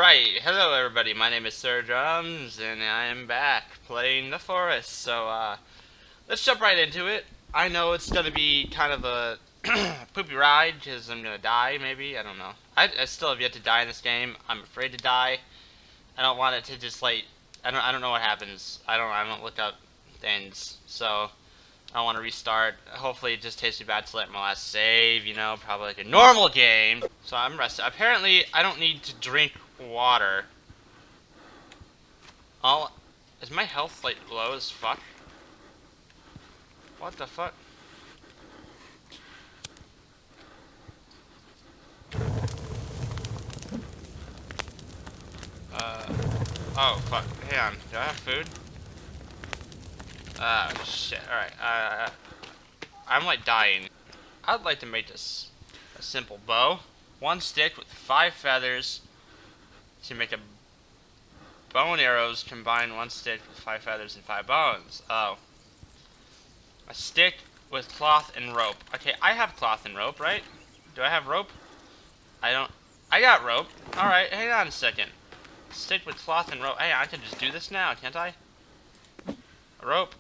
Alright, hello everybody, my name is Sir Drums, and I am back playing The Forest, so let's jump right into it. I know it's gonna be kind of a poopy ride, because I'm gonna die, maybe, I don't know. I still have yet to die in this game. I'm afraid to die. I don't want it to just, like, I don't know what happens. I don't look up things, so I want to restart. Hopefully it just takes me back to like my last save, you know, probably like a normal game. So I'm rested. Apparently I don't need to drink water. Is my health like low as fuck? What the fuck? Oh fuck. Hang on. Do I have food? Oh shit. Alright. I'm like dying. I'd like to make this a simple bow. One stick with 5 feathers to make a bow and arrows. Combine one stick with 5 feathers and 5 bones. Oh. A stick with cloth and rope. Okay, I have cloth and rope, right? Do I have rope? I don't. I got rope. Alright, hang on a second. Stick with cloth and rope. Hey, I can just do this now, can't I? A rope.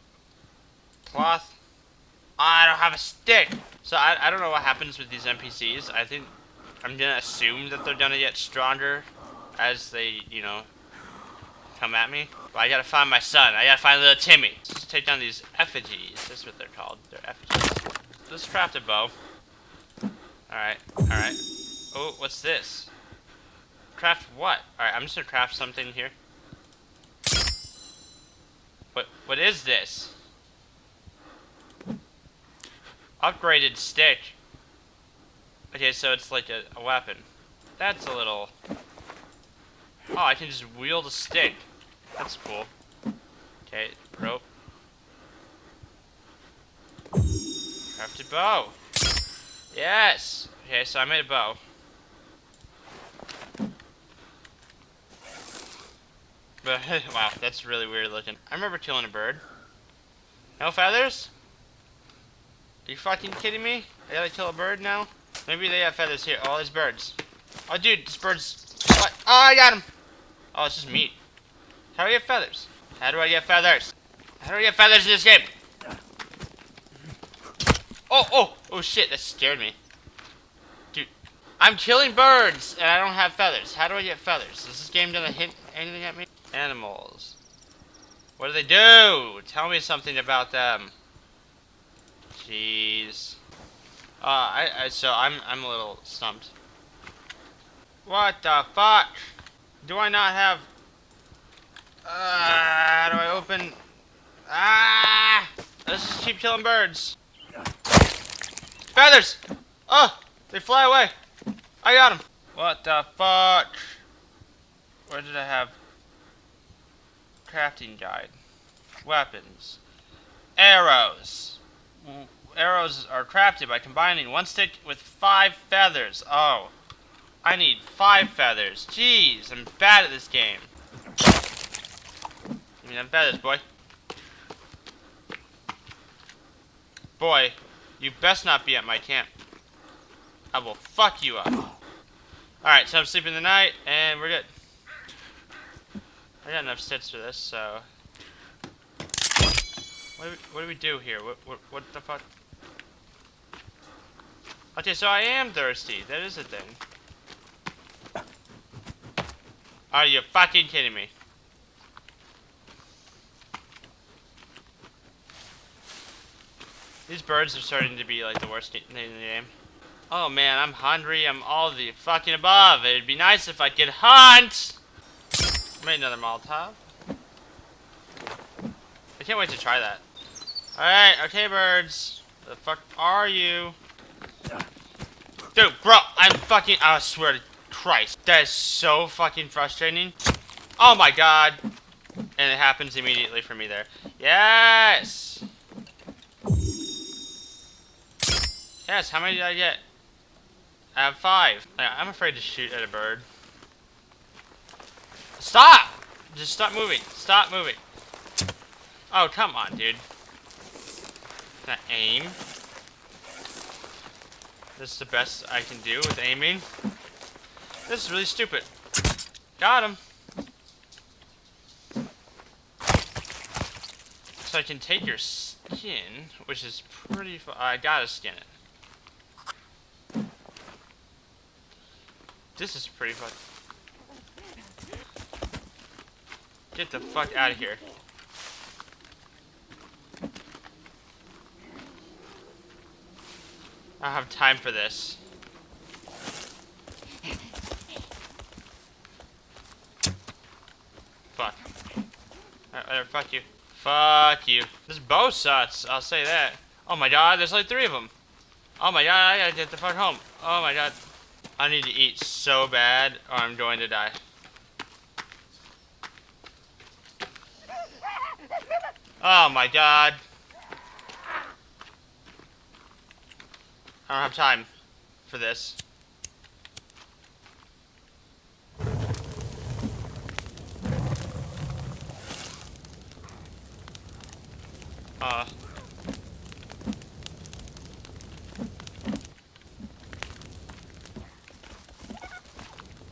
Cloth. I don't have a stick! So I don't know what happens with these NPCs. I think I'm gonna assume that they're gonna get stronger as they, you know, come at me. But I gotta find my son. I gotta find little Timmy. Let's take down these effigies. That's what they're called. They're effigies. Let's craft a bow. Alright, alright. Oh, what's this? Craft what? Alright, I'm just gonna craft something here. What is this? Upgraded stick. Okay, so it's like a weapon. That's a little... Oh, I can just wield a stick. That's cool. Okay, rope. Crafted bow. Yes! Okay, so I made a bow. But, wow, that's really weird looking. I remember killing a bird. No feathers? Are you fucking kidding me? I gotta kill a bird now? Maybe they have feathers here. Oh, there's birds. Oh, dude, this bird's... What? Oh, I got him! Oh, it's just meat. How do I get feathers? How do I get feathers? How do I get feathers in this game? Oh shit, that scared me. Dude, I'm killing birds and I don't have feathers. How do I get feathers? Is this game gonna hint anything at me? Animals. What do they do? Tell me something about them. Jeez. So I'm a little stumped. What the fuck? Do I not have... how do I open... Let's just keep killing birds. Feathers! Oh! They fly away! I got them! What the fuck? Where did I have... Crafting guide. Weapons. Arrows. Arrows are crafted by combining one stick with 5 feathers. Oh. I need 5 feathers. Jeez, I'm bad at this game. Give me them feathers, boy. Boy, you best not be at my camp. I will fuck you up. Alright, so I'm sleeping the night, and we're good. I got enough sticks for this, so... What do we do here? What the fuck? Okay, so I am thirsty. That is a thing. Are you fucking kidding me? These birds are starting to be like the worst thing in the game. Oh man, I'm hungry. I'm all the fucking above. It'd be nice if I could hunt! Made another Molotov. I can't wait to try that. Alright, okay birds. The fuck are you? Dude, bro, I swear to Christ. That is so fucking frustrating. Oh my god. And it happens immediately for me there. Yes! Yes, how many did I get? I have 5. I'm afraid to shoot at a bird. Stop! Just stop moving. Stop moving. Oh, come on, dude. Can I aim? This is the best I can do with aiming. This is really stupid. Got him. So I can take your skin, which is pretty I gotta skin it. This is pretty fun. Get the fuck out of here. I don't have time for this. Fuck. Fuck you. Fuck you. This bow sucks, I'll say that. Oh my god, there's like 3 of them. Oh my god, I gotta get the fuck home. Oh my god. I need to eat so bad or I'm going to die. Oh my god. I don't have time for this.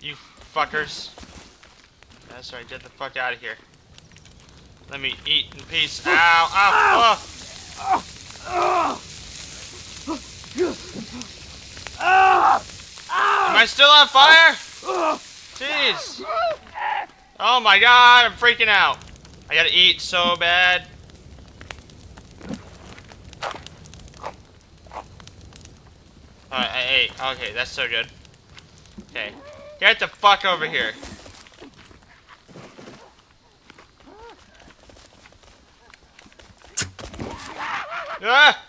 You fuckers. That's right, get the fuck out of here. Let me eat in peace. Ow! Ow! Oh. Am I still on fire? Jeez. Oh my god, I'm freaking out. I gotta eat so bad. Alright, I ate. Okay, that's so good. Okay. Get the fuck over here. Ah!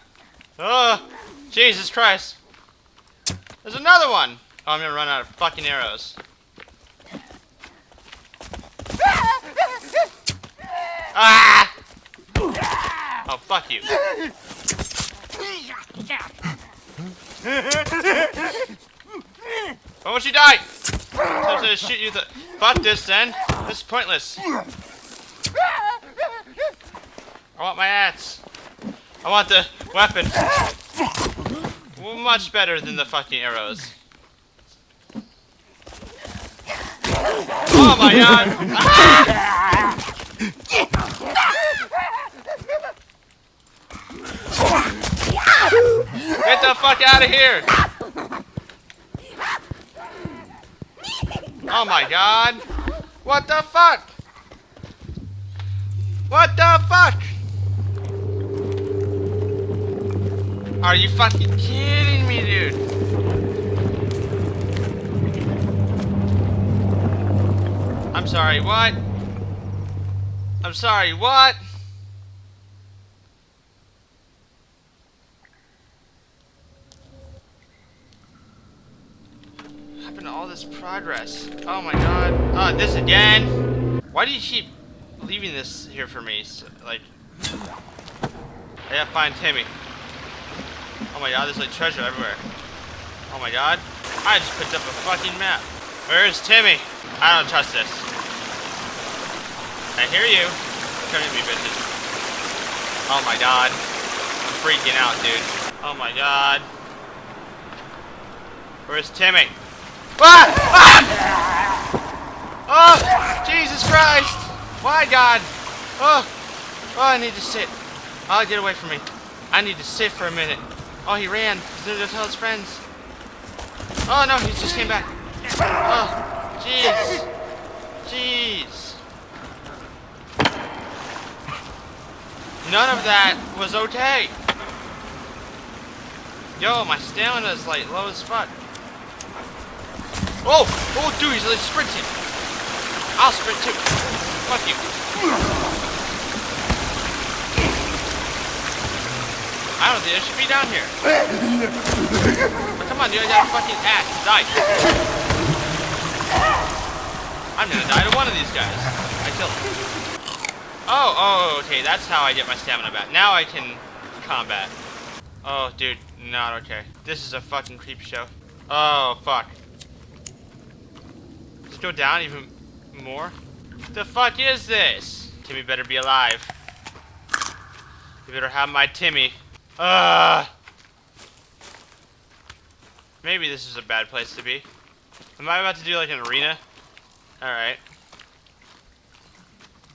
Oh! Jesus Christ. There's another one! Oh, I'm gonna run out of fucking arrows. Ah! Oh, fuck you. Why won't you die? I'm gonna shoot you. Fuck this then. This is pointless. I want my axe. I want the weapon. Much better than the fucking arrows. Oh my god! Get the fuck out of here! Oh my god! What the fuck? What the fuck? Are you fucking kidding me, dude? I'm sorry, what? I'm sorry, what? What happened to all this progress? Oh my god. Oh, this again? Why do you keep leaving this here for me? So, like, I gotta find Timmy. Oh my god, there's like treasure everywhere. Oh my god. I just picked up a fucking map. Where's Timmy? I don't trust this. I hear you. Come at me, bitches. Oh my god. I'm freaking out, dude. Oh my god. Where's Timmy? Ah! Ah! Oh! Jesus Christ! Why, God? Oh! Oh, I need to sit. Oh, get away from me. I need to sit for a minute. Oh, he ran. He's gonna go tell his friends. Oh, no, he just came back. Oh, jeez. Jeez. None of that was okay. Yo, my stamina is like low as fuck. Oh! Oh, dude, he's like sprinting. I'll sprint too. Fuck you. I don't think I should be down here. Oh, come on, dude, I got a fucking axe. Die. I'm gonna die to one of these guys. I killed him. Oh, okay, that's how I get my stamina back. Now I can combat. Oh, dude, not okay. This is a fucking creep show. Oh, fuck. Does it go down even more? The fuck is this? Timmy better be alive. You better have my Timmy. Maybe this is a bad place to be. Am I about to do like an arena? Alright.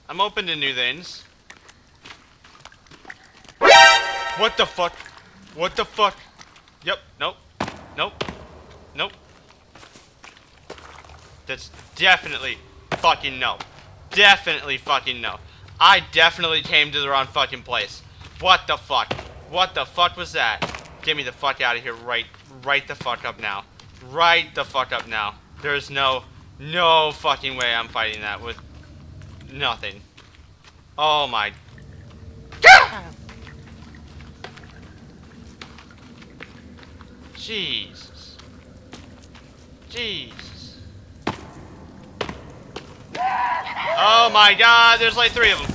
I'm open to new things. What the fuck? What the fuck? Yep, nope. Nope. Nope. That's definitely fucking no. Definitely fucking no. I definitely came to the wrong fucking place. What the fuck? What the fuck was that? Get me the fuck out of here right the fuck up now. Right the fuck up now. There's no fucking way I'm fighting that with nothing. Oh my God! Jesus. Jesus. Oh my God, there's like 3 of them.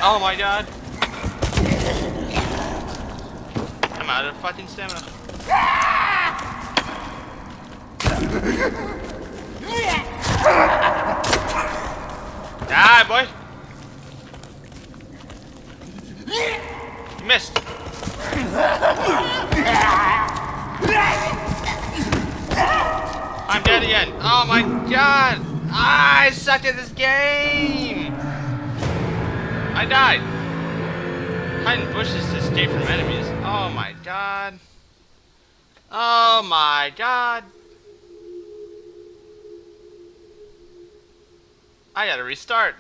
Oh my God. I'm out of fucking stamina. Die, boy. You missed. I'm dead again. Oh my God. I suck at this game. I died. Hiding bushes to escape from enemies. Oh my God. Oh my God. I gotta restart.